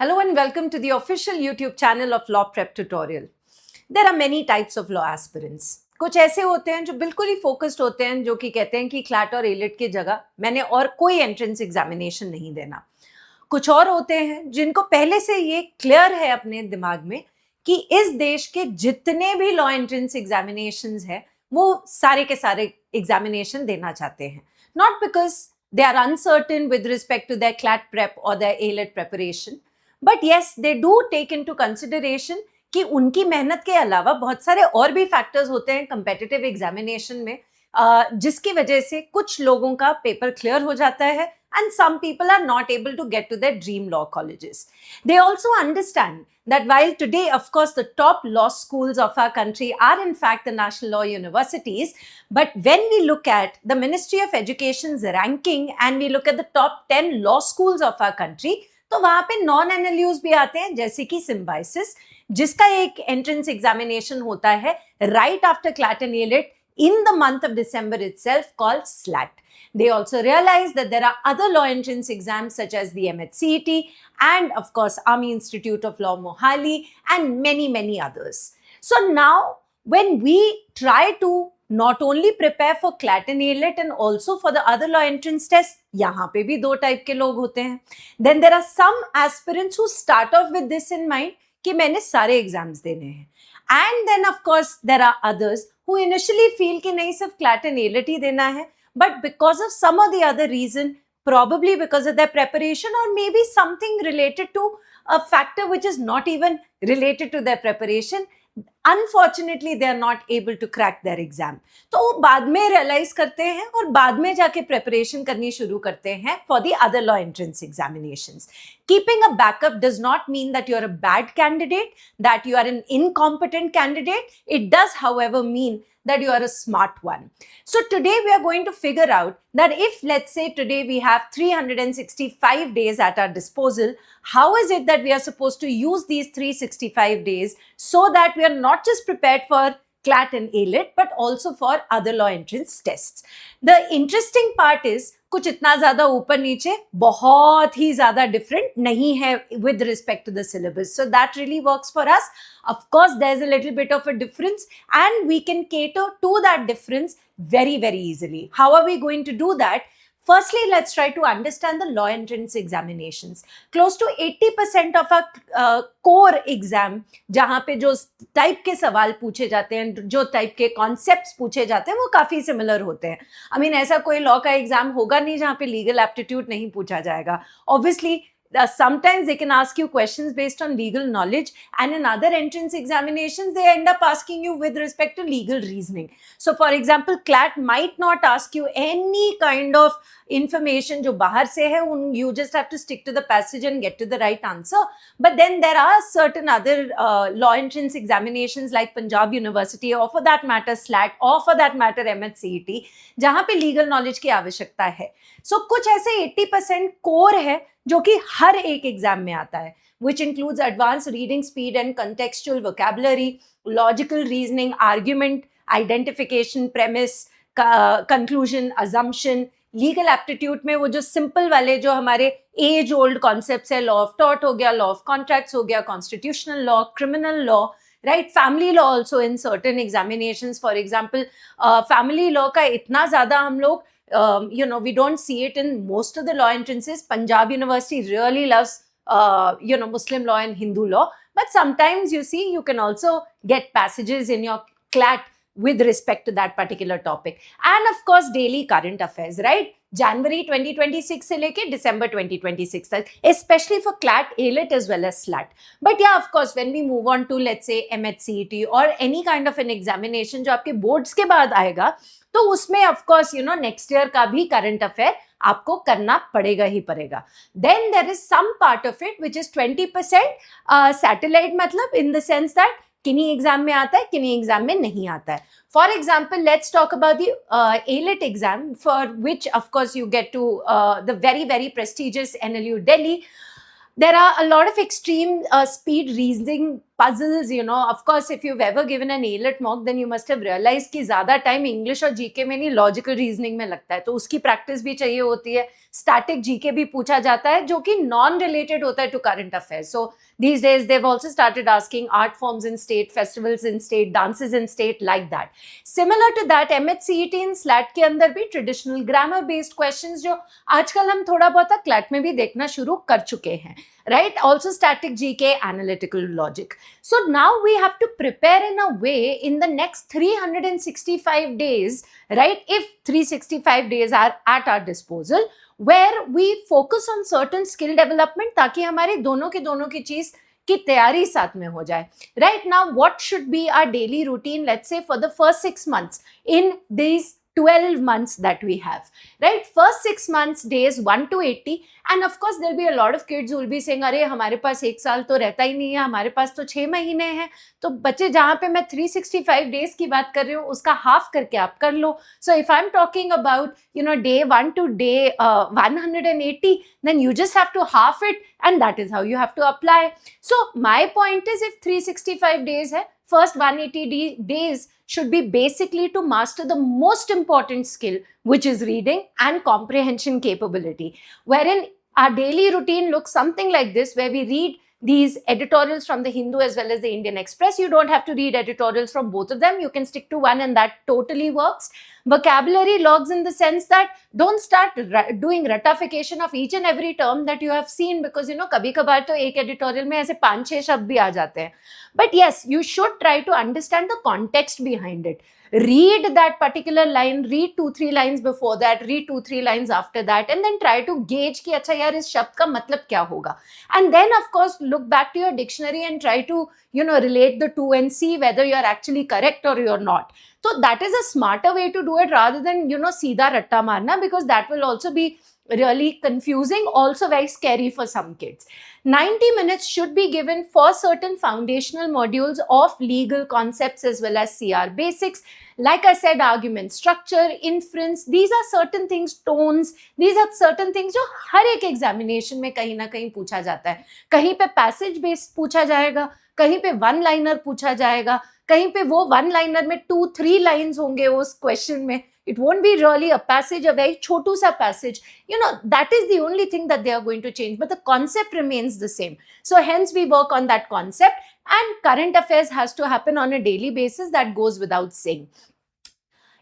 Hello and welcome to the official YouTube channel of Law Prep Tutorial. There are many types of law aspirants. कुछ ऐसे होते हैं जो बिल्कुल ही focused होते हैं, जो कि कहते हैं कि क्लैट और एलिट की जगह मैंने और कोई एंट्रेंस एग्जामिनेशन नहीं देना. कुछ और होते हैं जिनको पहले से ये क्लियर है अपने दिमाग में कि इस देश के जितने भी लॉ एंट्रेंस एग्जामिनेशंस हैं वो सारे के सारे एग्जामिनेशन देना चाहते हैं. Not because they are uncertain with respect to their CLAT prep or their ALET preparation. But yes, they do take into consideration कि उनकी मेहनत के अलावा बहुत सारे और भी फैक्टर्स होते हैं कंपेटिटिव एग्जामिनेशन में, जिसकी वजह से कुछ लोगों का पेपर क्लियर हो जाता है and some people are not able to get to their dream law colleges. They also understand that while today, of course, the top law schools of our country are in fact the national law universities, but when we look at the Ministry of Education's ranking and we look at the top 10 law schools of our country, तो वहां पे non NLUs भी आते हैं, जैसे कि Symbiosis, जिसका एक एंट्रेंस एग्जामिनेशन होता है right after CLAT and elite in the month of December itself, called SLAT. They also realize that there are other law entrance exams such as the MHCET and of course Army Institute of Law Mohali and many others. So now when we try to not only prepare for CLAT and ALET and also for the other law entrance tests, यहाँ पे भी दो type के लोग होते हैं. Then there are some aspirants who start off with this in mind कि मैंने सारे एग्जाम्स देने हैं. And then of course there are others who initially feel कि नहीं सिर्फ CLAT and ALET ही देना है, but because of some or the other reason, probably because of their preparation or maybe something related to a factor which is not even related to their preparation, unfortunately they are not able to crack their exam. तो वो बाद में realize करते हैं और बाद में जाके preparation करनी शुरू करते हैं for the other law entrance examinations. Keeping a backup does not mean that you are a bad candidate, that you are an incompetent candidate. It does, however, mean that you are a smart one. So today we are going to figure out that if, let's say, today we have 365 days at our disposal, how is it that we are supposed to use these 365 days so that we are not just prepared for CLAT and ALET but also for other law entrance tests. The interesting part is कुछ इतना ज्यादा ऊपर नीचे बहुत ही ज्यादा different नहीं है with respect to the syllabus. So that really works for us. Of course, there's a little bit of a difference and we can cater to that difference very easily. How are we going to do that? Firstly, let's try to understand the law entrance examinations. Close to 80% of our core exam, जहाँ पे जो type के सवाल पूछे जाते हैं, जो type के कॉन्सेप्ट्स पूछे जाते हैं, वो काफ़ी सिमिलर होते हैं. I mean, ऐसा कोई लॉ का एग्जाम होगा नहीं जहाँ पे लीगल एप्टीट्यूड नहीं पूछा जाएगा. Obviously, sometimes they can ask you questions based on legal knowledge, and in other entrance examinations they end up asking you with respect to legal reasoning. So for example, CLAT might not ask you any kind of information जो बाहर से है, you just have to stick to the passage and get to the right answer. But then there are certain other law entrance examinations like Punjab University or for that matter SLAT or for that matter MHCET जहाँ पे legal knowledge की आवश्यकता है. So कुछ ऐसे 80% core है जो कि हर एक एग्जाम में आता है, which includes advanced reading speed and contextual vocabulary, logical reasoning, argument, identification, premise, conclusion, assumption, legal aptitude में वो जो simple वाले जो हमारे age old concepts है, law of tort हो गया, law of contracts हो गया, constitutional law, criminal law, right? Family law also in certain examinations. For example, family law का इतना ज़्यादा हम लोग we don't see it in most of the law entrances. Punjab University really loves, Muslim law and Hindu law. But sometimes you see, you can also get passages in your CLAT with respect to that particular topic. And of course, daily current affairs, right? January 2026 से लेके December 2026 तक, especially for CLAT, ALET as well as SLAT. But yeah, of course, when we move on to, let's say, MHCET or any kind of an examination जो आपके boards के बाद आएगा, तो उसमें of course, next year का भी current affair आपको करना पड़ेगा ही पड़ेगा. Then there is some part of it which is 20% satellite, मतलब in the sense that किन्हीं एग्जाम में आता है, किन्हीं एग्जाम में नहीं आता है. For example, let's talk about the ALET exam, for which of course you get to the very prestigious NLU Delhi. There are a lot of extreme speed reasoning puzzles, you know, of course if you've ever given an ALET mock then you must have realized कि ज़्यादा time English और GK में नहीं logical reasoning में लगता है, तो उसकी practice भी चाहिए होती है. Static GK भी पूछा जाता है जो कि non-related होता है to current affairs. So these days they've also started asking art forms in state, festivals in state, dances in state, like that. Similar to that, MHCET in SLAT के अंदर भी traditional grammar based questions जो आजकल हम थोड़ा बहुत CLAT में भी देखना शुरू कर चुके हैं, right? Also static GK, analytical logic. So now we have to prepare in a way in the next 365 days, right? If 365 days are at our disposal, where we focus on certain skill development ताकि हमारे दोनों की चीज की तैयारी साथ में हो जाए. Right now, what should be our daily routine, let's say for the first 6 months in these 12 months that we have, right? First 6 months, days 1 to 80, and of course there'll be a lot of kids who will be saying अरे हमारे पास 1 साल तो रहता ही नहीं है, हमारे पास तो 6 महीने हैं. तो बच्चे जहाँ पे मैं 365 days की बात कर रही हूँ उसका हाफ करके आप कर लो. So if I'm talking about, you know, day 1 to day 180, then you just have to half it, and that is how you have to apply. So my point is, if 365 days है, first 180 days should be basically to master the most important skill, which is reading and comprehension capability, wherein our daily routine looks something like this, where we read these editorials from the Hindu as well as the Indian Express. You don't have to read editorials from both of them. You can stick to one, and that totally works. Vocabulary logs, in the sense that don't start doing ratification of each and every term that you have seen, because you know kabhi kabhar to ek editorial mein aise 5-6 शब्द भी आ जाते हैं. But yes, you should try to understand the context behind it. Read that particular line, read 2-3 lines before that, read 2-3 lines after that, and then try to gauge कि अच्छा यार इस शब्द का मतलब क्या होगा. And then of course look back to your dictionary and try to, you know, relate the two and see whether you're actually correct or you're not. So that is a smarter way to do it, rather than, you know, सीधा रट्टा मारना, because that will also be really confusing, also very scary for some kids. 90 minutes should be given for certain foundational modules of legal concepts as well as CR basics. Like I said, argument structure, inference, these are certain things, tones, these are certain things जो हर एक examination में कहीं ना कहीं पूछा जाता है. कहीं पे passage based पूछा जाएगा, कहीं पे one liner पूछा जाएगा, कहीं पे वो one liner में 2-3 lines होंगे उस question में. It won't be really a passage, a very chotu sa passage. You know, that is the only thing that they are going to change, but the concept remains the same. So hence we work on that concept, and current affairs has to happen on a daily basis. That goes without saying.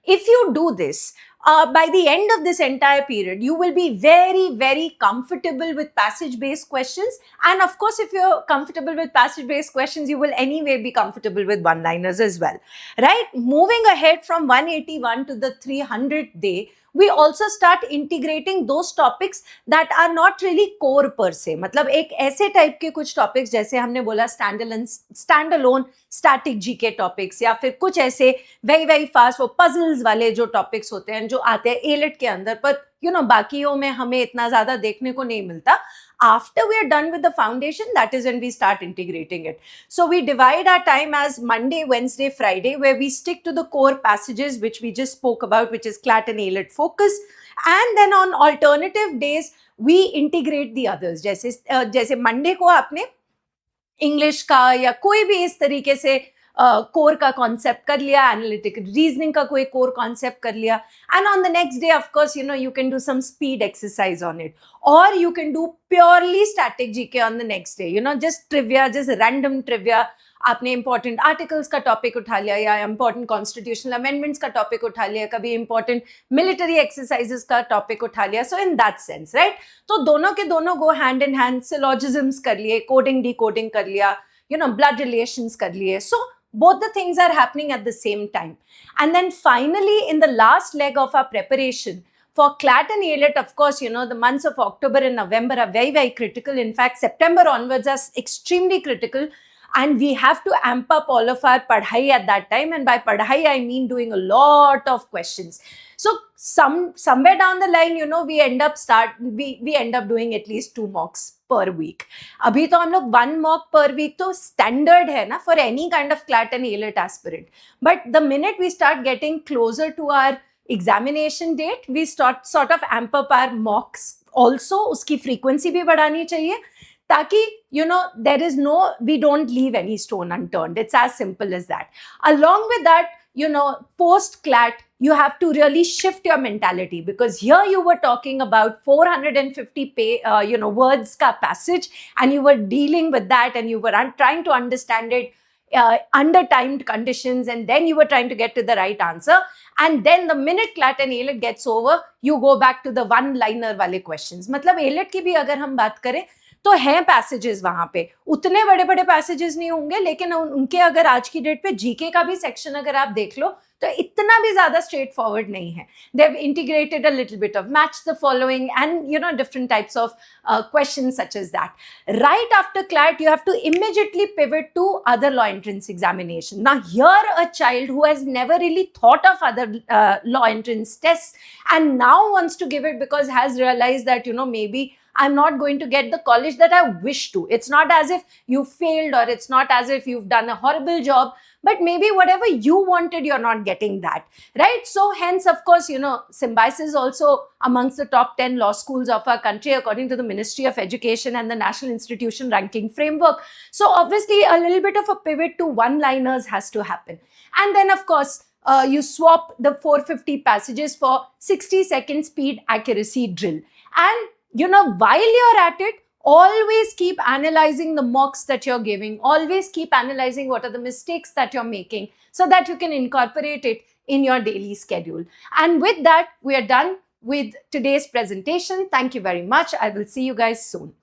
If you do this, by the end of this entire period, you will be very, very comfortable with passage-based questions. And of course, if you're comfortable with passage-based questions, you will anyway be comfortable with one-liners as well, right? Moving ahead from 181 to the 300th day, we also start integrating those topics that are not really core per se. मतलब एक ऐसे type के कुछ topics, जैसे हमने बोला stand alone static GK topics, या फिर कुछ ऐसे वेरी फास्ट वो पजल्स वाले जो टॉपिक्स होते हैं जो आते हैं एलेट के अंदर, पर यू नो बाकियों में हमें इतना ज्यादा देखने को नहीं मिलता. After we are done with the foundation, that is when we start integrating it. So we divide our time as Monday, Wednesday, Friday, where we stick to the core passages which we just spoke about, which is CLAT and ALET focus. And then on alternative days, we integrate the others. जैसे Monday को आपने English का या कोई भी इस तरीके से कोर का कॉन्सेप्ट कर लिया, एनालिटिकल रीजनिंग का कोई कोर कॉन्सेप्ट कर लिया, and on the next day of course you can do some speed exercise on it, और you can do purely static GK on the next day. Just trivia, just random trivia. आपने important articles का topic उठा लिया, या important constitutional amendments का topic उठा लिया, कभी इंपॉर्टेंट मिलिट्री एक्सरसाइजेस का टॉपिक उठा लिया. So in that sense, right, तो दोनों के दोनों गो हैंड इन हैंड. सिलॉजिज्म्स कर लिए, कोडिंग डिकोडिंग कर लिया, ब्लड रिलेशंस कर लिए. सो both the things are happening at the same time. And then finally, in the last leg of our preparation for CLAT and ALET, of course, the months of October and November are very critical. In fact, September onwards are extremely critical, and we have to amp up all of our padhai at that time. And by padhai, I mean doing a lot of questions. So somewhere down the line, we end up doing at least 2 mocks per week. अभी तो हम लोग 1 mock per week तो standard है ना for any kind of CLAT and ALET aspirant. But the minute we start getting closer to our examination date, we sort of amp up our mocks also. उसकी frequency भी बढ़ानी चाहिए, ताकि there is no, we don't leave any stone unturned. It's as simple as that. Along with that, post CLAT, you have to really shift your mentality, because here you were talking about 450 words ka passage, and you were dealing with that, and you were trying to understand it under timed conditions, and then you were trying to get to the right answer. And then the minute CLAT and AILET gets over, you go back to the one-liner wale questions. मतलब AILET की भी अगर हम बात करें तो हैं passages वहां पे, उतने बड़े बड़े पैसेजेस नहीं होंगे, लेकिन उनके अगर आज की डेट पे जीके का भी सेक्शन अगर आप देख लो तो इतना भी ज्यादा स्ट्रेट फॉरवर्ड नहीं है. They have integrated a little bit of match the following and different types of questions such as that. Right after CLAT, you have to immediately pivot to other law entrance examination. Now here a child who has never really thought of other law entrance tests and now wants to give it because has realized that maybe I'm not going to get the college that I wish to. It's not as if you failed, or it's not as if you've done a horrible job, but maybe whatever you wanted, you're not getting that, right? So hence, of course, Symbiosis is also amongst the top 10 law schools of our country, according to the Ministry of Education and the National Institution Ranking Framework. So obviously, a little bit of a pivot to one-liners has to happen. And then, of course, you swap the 450 passages for 60-second speed accuracy drill. And while you're at it, always keep analyzing the mocks that you're giving. Always keep analyzing what are the mistakes that you're making, so that you can incorporate it in your daily schedule. And with that, we are done with today's presentation. Thank you very much. I will see you guys soon.